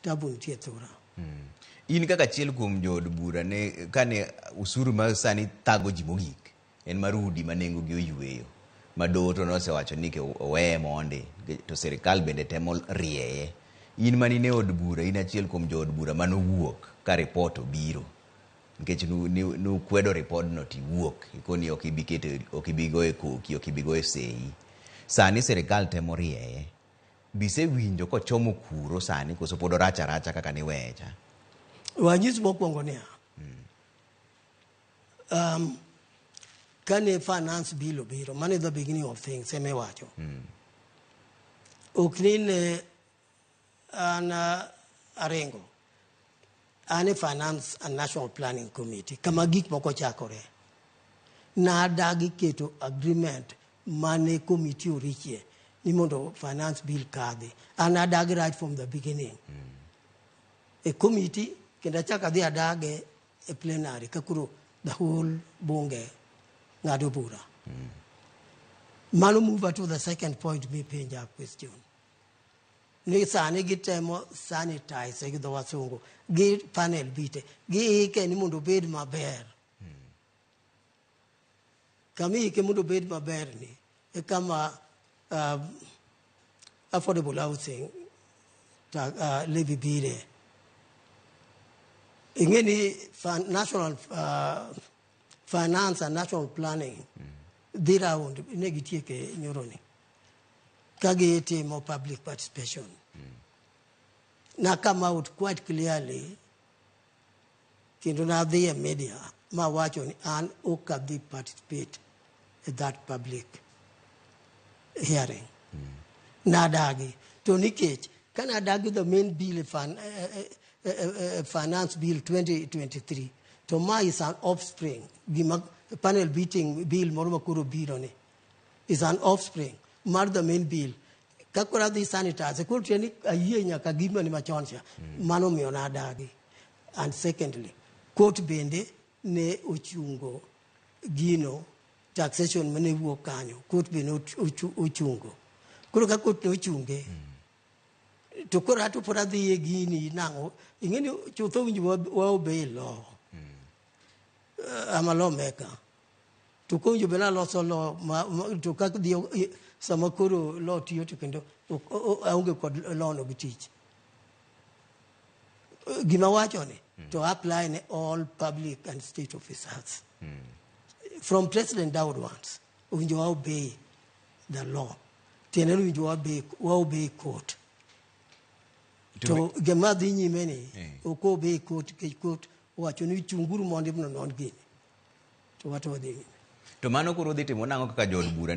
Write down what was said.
tabu nitie thura. In kaka achiel kuom jood bura ne kane usuru ma sani thago ji mogik en marudi manengo gi oyweyo madoho to nosewacho ni oweye monde to sirikal bende temo rieye. In mani ne od bura, in achiel kuom jood bura manowuok ka report obiro nikech nukwedo repodno tiwuok ikoni ok ibi goye koki, ok ibi goye sei. Sani sirikal temo rieye, bise winjo kochomo kuro sani koso pod oracha racha kaka ni wecha. Wanyisi mokwongo niya, kane finance bill obiro, man is the beginning of things, eme wacho. Oknine an arengo, ane finance and national planning committee, kama gik moko chakore. Na adagi keto agreement mane committee orichie, ni mondo finance bill kadhi. An adagi right from the beginning. A committee, kenda chaka di adage a plenary, kakuru the whole bunge ngado bura. Manu move to the second point, me penja question. Ni sani gitemo sanitize gi do wasungu gi panel bite gi ike ni mundu bed maber. Kami ike mundu bed maber ni e kama affordable housing levy bire. Ingeni national finance and national planning dira undu negitie ke nyoroni. Kage more public participation. Now come out quite clearly. Kinduna the media, ma watch on and okadi participate in that public hearing. Nadagi. Tonikage, can I dagi the main bill finance bill 2023? To my is an offspring. Panel beating bill Moromakuru Birone is an offspring. Mar the main bill. Kakura di sanitize. Could any a year nyaka give me machoncha. Mano mionadagi. And secondly, court bende ne uchungo gino taxation mane wuokanyo. Court be no uchungo. Kuruka court no uchunge. To kora to put the gini nango. Ingeni chutho winju obey law. I'm a lawmaker. To go you bela lots of law to cut the Samakuru law to you to can do law no teach. Gimawachoni to apply in all public and state officers. From president downwards, when you obey the law, then you obey court. To Gamadini many, obey court, what you need to Guru Mondim non gain. To what they mean. To mano kuro dite monango kaka jood bura